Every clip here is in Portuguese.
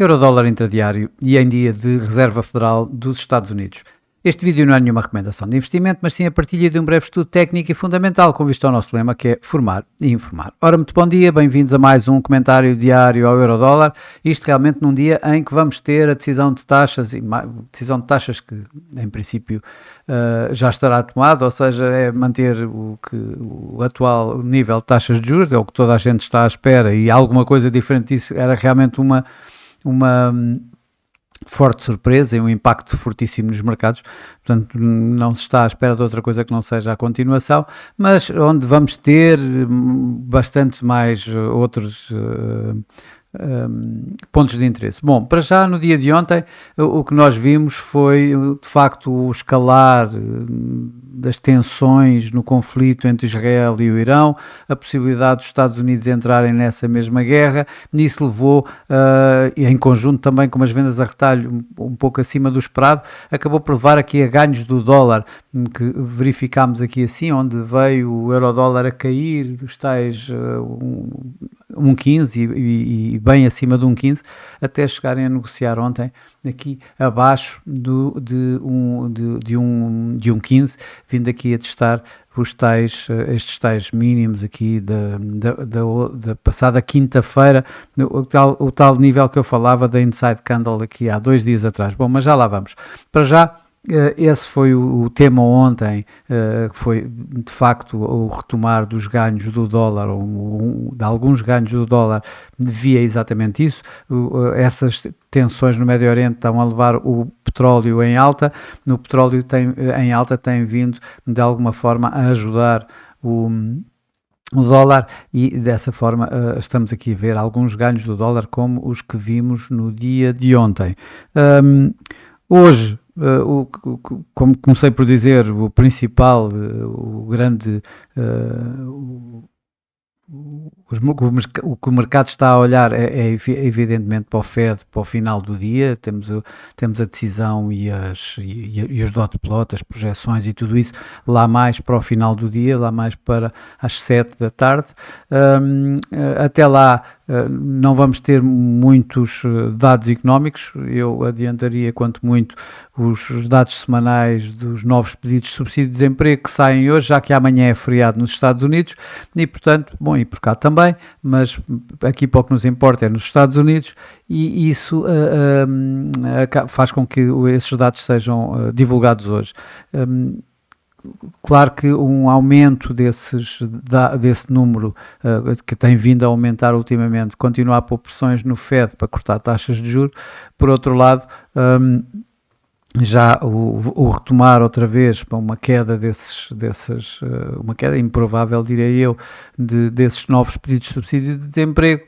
Eurodólar intradiário e em dia de Reserva Federal dos Estados Unidos. Este vídeo não é nenhuma recomendação de investimento, mas sim a partilha de um breve estudo técnico e fundamental com vista ao nosso lema, que é formar e informar. Ora, muito bom dia, bem-vindos a mais um comentário diário ao Eurodólar. Isto realmente num dia em que vamos ter a decisão de taxas, que em princípio já estará tomada, ou seja, é manter o atual nível de taxas de juros, é o que toda a gente está à espera, e alguma coisa diferente disso era realmente uma forte surpresa e um impacto fortíssimo nos mercados, portanto não se está à espera de outra coisa que não seja a continuação, mas onde vamos ter bastante mais outros pontos de interesse. Bom, para já no dia de ontem o que nós vimos foi de facto o escalar das tensões no conflito entre Israel e o Irão, a possibilidade dos Estados Unidos entrarem nessa mesma guerra. Nisso levou, em conjunto também com umas vendas a retalho um pouco acima do esperado, acabou por levar aqui a ganhos do dólar, que verificámos aqui assim, onde veio o euro-dólar a cair dos tais 1,15 e bem acima de 1,15, até chegarem a negociar ontem aqui abaixo de 1,15, vindo aqui a testar estes tais mínimos aqui da passada quinta-feira, o tal nível que eu falava da Inside Candle aqui há 2 dias atrás. Bom, mas já lá vamos. Para já, esse foi o tema ontem, que foi de facto o retomar dos ganhos do dólar, ou de alguns ganhos do dólar, via exatamente isso. Essas tensões no Médio Oriente estão a levar o petróleo em alta. O petróleo em alta tem vindo de alguma forma a ajudar o dólar, e dessa forma estamos aqui a ver alguns ganhos do dólar como os que vimos no dia de ontem. Hoje, como comecei por dizer, o principal, o grande, o que o mercado está a olhar é evidentemente para o Fed, para o final do dia. Temos a decisão e os dot plot, as projeções e tudo isso lá mais para o final do dia, lá mais para as 7 da tarde. Até lá não vamos ter muitos dados económicos. Eu adiantaria quanto muito os dados semanais dos novos pedidos de subsídio de desemprego que saem hoje, já que amanhã é feriado nos Estados Unidos, e portanto, bom, e por cá também, mas aqui para o que nos importa é nos Estados Unidos, e isso faz com que esses dados sejam divulgados hoje. Claro que um aumento desse número que tem vindo a aumentar ultimamente, continua a pôr pressões no Fed para cortar taxas de juros. Por outro lado, já o retomar outra vez para uma queda uma queda improvável, direi eu, desses novos pedidos de subsídio de desemprego,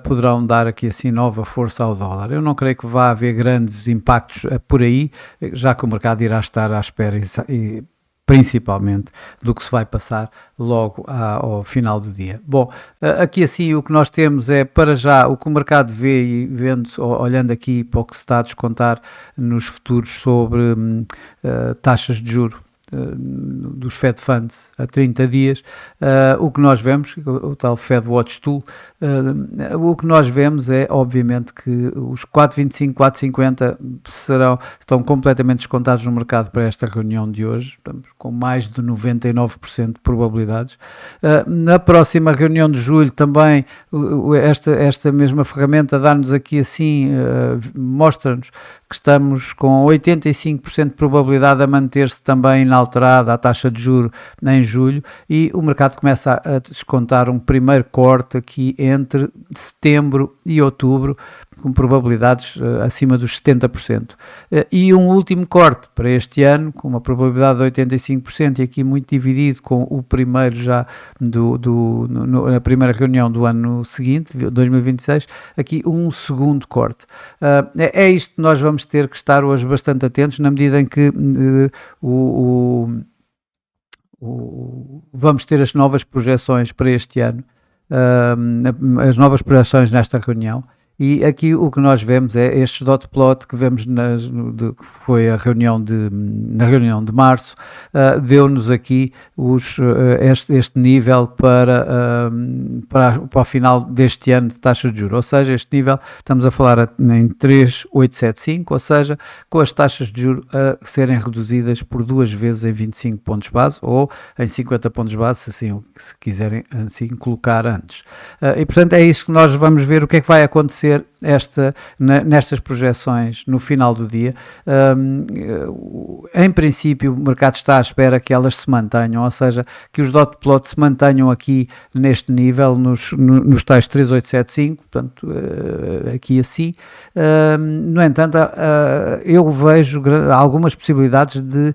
poderão dar aqui assim nova força ao dólar. Eu não creio que vá haver grandes impactos por aí, já que o mercado irá estar à espera principalmente do que se vai passar logo ao final do dia. Bom, aqui assim o que nós temos é, para já, o que o mercado vê, e olhando aqui para o que se está a descontar nos futuros sobre taxas de juros dos Fed Funds a 30 dias, o que nós vemos, o tal Fed Watch Tool, o que nós vemos é, obviamente, que os 4,25, 4,50 estão completamente descontados no mercado para esta reunião de hoje, estamos com mais de 99% de probabilidades. Na próxima reunião de julho também, esta mesma ferramenta dá-nos aqui assim, mostra-nos que estamos com 85% de probabilidade a manter-se também inalterada a taxa de juros em julho, e o mercado começa a descontar um primeiro corte aqui entre setembro e outubro, com probabilidades acima dos 70%. E um último corte para este ano, com uma probabilidade de 85%, e aqui muito dividido com o primeiro já na primeira reunião do ano seguinte, 2026, aqui um segundo corte. É isto que nós vamos ter que estar hoje bastante atentos, na medida em que vamos ter as novas projeções para este ano, as novas projeções nesta reunião, E aqui o que nós vemos é este dot plot que vemos que foi na reunião de março, deu-nos aqui este nível para o final deste ano de taxa de juros, ou seja, este nível estamos a falar em 3,875, ou seja, com as taxas de juros a serem reduzidas por 2 vezes em 25 pontos base ou em 50 pontos base, se quiserem assim colocar antes. E portanto é isso que nós vamos ver o que é que vai acontecer nestas projeções no final do dia. Em princípio o mercado está à espera que elas se mantenham, ou seja, que os dot plots se mantenham aqui neste nível, nos tais 3,875, portanto aqui assim. No entanto, eu vejo algumas possibilidades de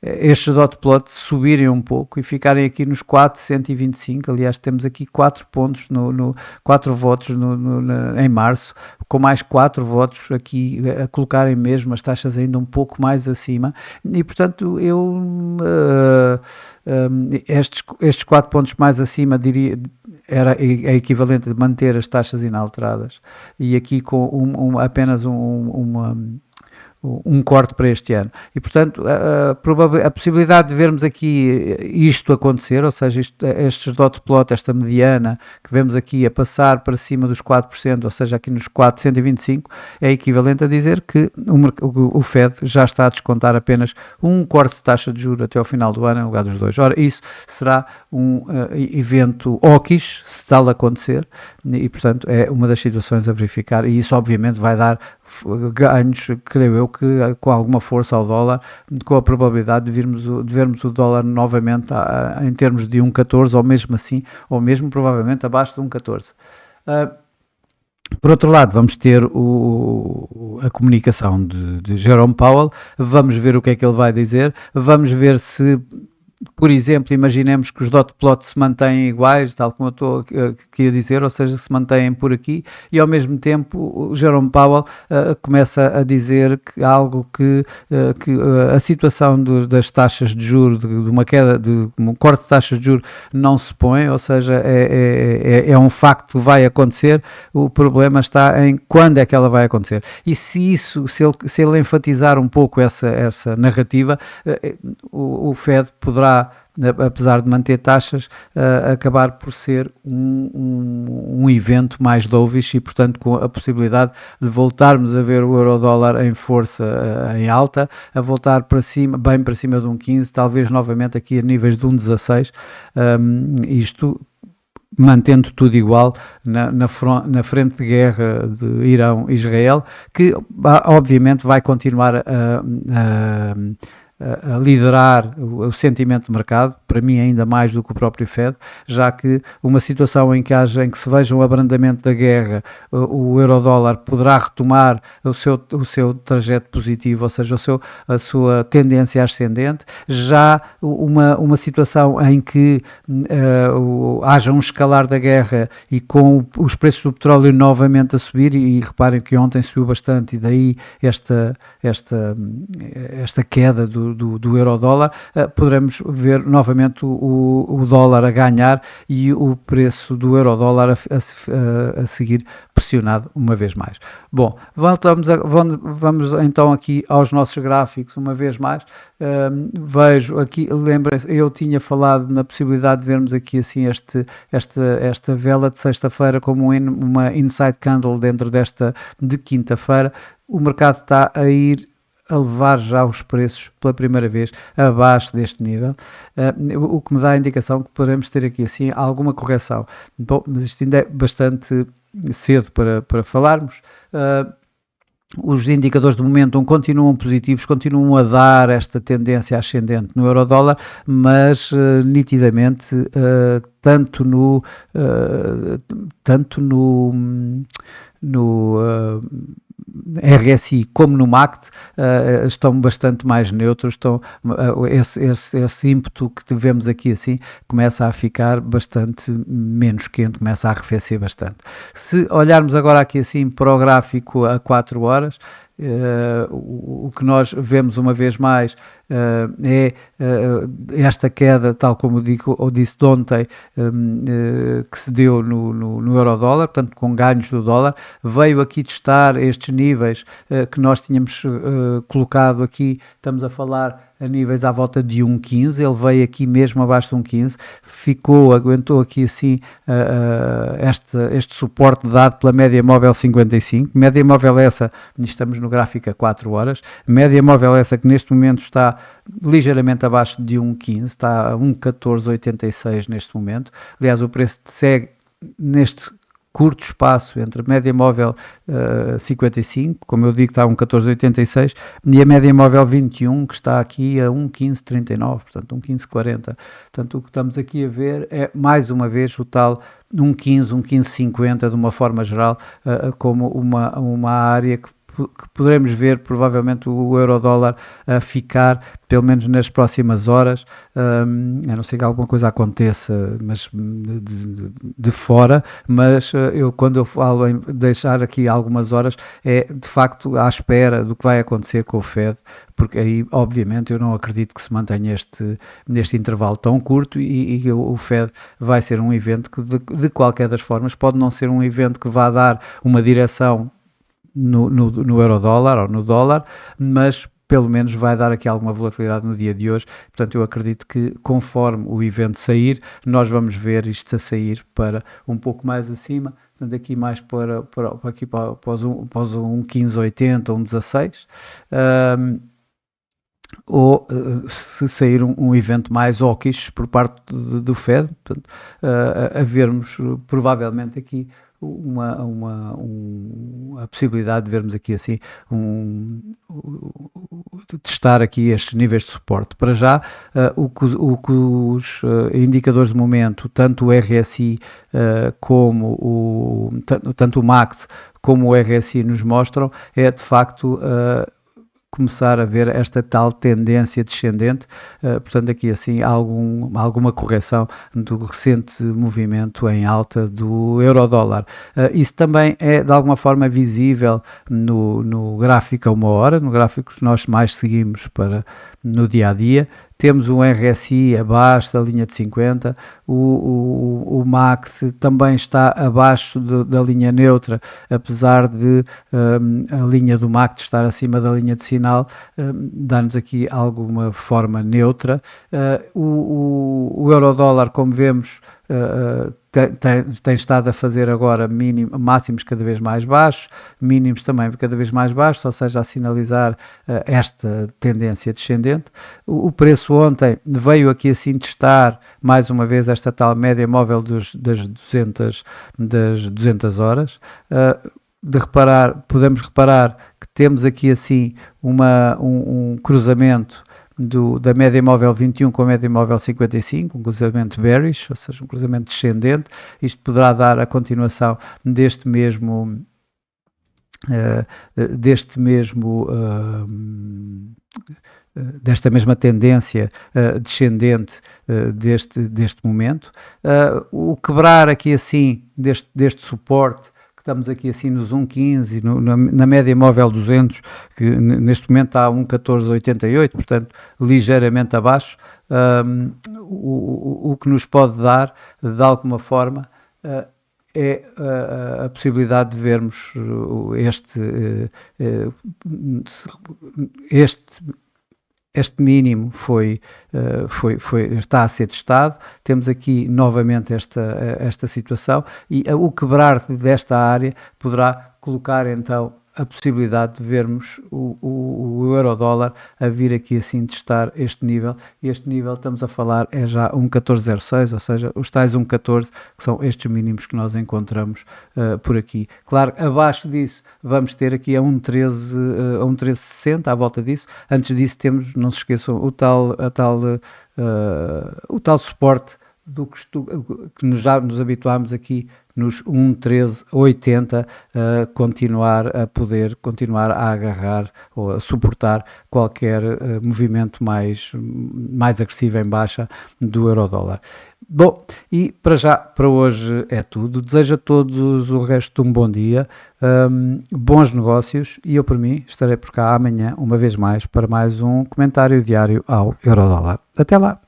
estes dot plots subirem um pouco e ficarem aqui nos 4,125. Aliás, temos aqui 4 pontos, 4 votos em março, com mais 4 votos aqui a colocarem mesmo as taxas ainda um pouco mais acima, e portanto estes 4 pontos mais acima, diria, é equivalente a manter as taxas inalteradas, e aqui com apenas um corte para este ano. E, portanto, a possibilidade de vermos aqui isto acontecer, ou seja, estes dot plot, esta mediana que vemos aqui a passar para cima dos 4%, ou seja, aqui nos 425, é equivalente a dizer que o Fed já está a descontar apenas um corte de taxa de juros até ao final do ano, em lugar dos 2. Ora, isso será um evento hawkish, se tal acontecer, e, portanto, é uma das situações a verificar, e isso, obviamente, vai dar ganhos, creio eu, que com alguma força ao dólar, com a probabilidade de vermos o dólar novamente em termos de 1,14 ou mesmo assim, ou mesmo provavelmente abaixo de 1,14. Por outro lado, vamos ter a comunicação de Jerome Powell, vamos ver o que é que ele vai dizer, vamos ver se, por exemplo, imaginemos que os dot plots se mantêm iguais, tal como eu estou aqui a dizer, ou seja, se mantêm por aqui, e ao mesmo tempo o Jerome Powell começa a dizer que algo que a situação das taxas de juros, de uma queda, de um corte de taxas de juros não se põe, ou seja, é um facto que vai acontecer, o problema está em quando é que ela vai acontecer. E se ele enfatizar um pouco essa narrativa, o Fed poderá, apesar de manter taxas, acabar por ser um evento mais dovish, e portanto com a possibilidade de voltarmos a ver o euro-dólar em força, em alta, a voltar para cima, bem para cima de 1,15, talvez novamente aqui a níveis de 1,16, isto mantendo tudo igual na frente de guerra de Irão-Israel, que obviamente vai continuar a liderar o sentimento de mercado, para mim ainda mais do que o próprio Fed, já que uma situação em que se veja um abrandamento da guerra, o euro-dólar poderá retomar o seu trajeto positivo, ou seja, a sua tendência ascendente. Já uma situação em que haja um escalar da guerra e com os preços do petróleo novamente a subir, e reparem que ontem subiu bastante, e daí esta queda do euro-dólar, poderemos ver novamente o dólar a ganhar e o preço do euro-dólar a seguir pressionado uma vez mais. Bom, vamos então aqui aos nossos gráficos uma vez mais. Vejo aqui, lembrem-se, eu tinha falado na possibilidade de vermos aqui assim esta vela de sexta-feira como uma inside candle dentro desta de quinta-feira. O mercado está a levar já os preços pela primeira vez abaixo deste nível, o que me dá a indicação que poderemos ter aqui assim alguma correção. Bom, mas isto ainda é bastante cedo para falarmos. Os indicadores de momentum continuam positivos, continuam a dar esta tendência ascendente no euro-dólar, mas nitidamente tanto no RSI como no MACD estão bastante mais neutros, esse ímpeto que tivemos aqui assim começa a ficar bastante menos quente, começa a arrefecer bastante. Se olharmos agora aqui assim para o gráfico a 4 horas, o que nós vemos uma vez mais é esta queda, tal como eu disse de ontem, que se deu no euro-dólar, portanto com ganhos do dólar, veio aqui testar estes níveis que nós tínhamos colocado aqui, estamos a falar a níveis à volta de 1,15, ele veio aqui mesmo abaixo de 1,15, aguentou aqui assim este suporte dado pela média móvel 55, média móvel essa, estamos no gráfico a 4 horas, média móvel essa que neste momento está ligeiramente abaixo de 1,15, está a 1,1486 neste momento, aliás o preço segue neste curto espaço entre a média móvel 55, como eu digo, está a 1,1486, e a média móvel 21, que está aqui a 1,1539, portanto 1,1540. Portanto, o que estamos aqui a ver é, mais uma vez, o tal 1,15, 1,1550, de uma forma geral, como uma área que poderemos ver provavelmente o euro-dólar a ficar, pelo menos nas próximas horas, a não ser que alguma coisa aconteça, mas de fora, mas quando eu falo em deixar aqui algumas horas, é de facto à espera do que vai acontecer com o Fed, porque aí obviamente eu não acredito que se mantenha neste intervalo tão curto e o Fed vai ser um evento que de qualquer das formas pode não ser um evento que vá dar uma direção no euro-dólar ou no dólar, mas pelo menos vai dar aqui alguma volatilidade no dia de hoje. Portanto, eu acredito que conforme o evento sair, nós vamos ver isto a sair para um pouco mais acima, portanto aqui mais para os 1,1580 ou 1,16, ou se sair um evento mais hawkish por parte do Fed, portanto, a vermos provavelmente aqui a possibilidade de vermos aqui assim testar aqui estes níveis de suporte. Para já, o que os indicadores de momento, tanto o RSI como tanto o MACD como o RSI nos mostram, é de facto começar a ver esta tal tendência descendente, portanto aqui assim alguma correção do recente movimento em alta do euro-dólar. Isso também é de alguma forma visível no gráfico a uma hora, no gráfico que nós mais seguimos no dia a dia. Temos um RSI abaixo da linha de 50, o MACD também está abaixo da linha neutra, apesar de a linha do MACD estar acima da linha de sinal, dá-nos aqui alguma forma neutra. O euro-dólar, como vemos, tem estado a fazer agora máximos cada vez mais baixos, mínimos também cada vez mais baixos, ou seja, a sinalizar esta tendência descendente. O preço ontem veio aqui assim testar mais uma vez esta tal média móvel das 200 horas. Podemos reparar que temos aqui assim um cruzamento da média móvel 21 com a média móvel 55, um cruzamento bearish, ou seja, um cruzamento descendente. Isto poderá dar a continuação desta mesma tendência descendente deste momento. O quebrar aqui assim deste suporte, estamos aqui assim nos 1,15, na média móvel 200, que neste momento está a 1,1488, portanto ligeiramente abaixo, o que nos pode dar, de alguma forma, é a possibilidade de vermos este mínimo está a ser testado. Temos aqui novamente esta situação e o quebrar desta área poderá colocar então a possibilidade de vermos o euro-dólar a vir aqui assim testar este nível. Este nível, estamos a falar, é já 1,1406, ou seja, os tais 1,14, que são estes mínimos que nós encontramos por aqui. Claro, abaixo disso vamos ter aqui a 1,1360, à volta disso. Antes disso temos, não se esqueçam, o tal suporte que já nos habituámos aqui nos 1,1380, continuar a agarrar ou a suportar qualquer movimento mais agressivo em baixa do euro-dólar. Bom, e para hoje é tudo. Desejo a todos o resto de um bom dia, bons negócios e eu, por mim, estarei por cá amanhã, uma vez mais, para mais um comentário diário ao Eurodólar. Até lá!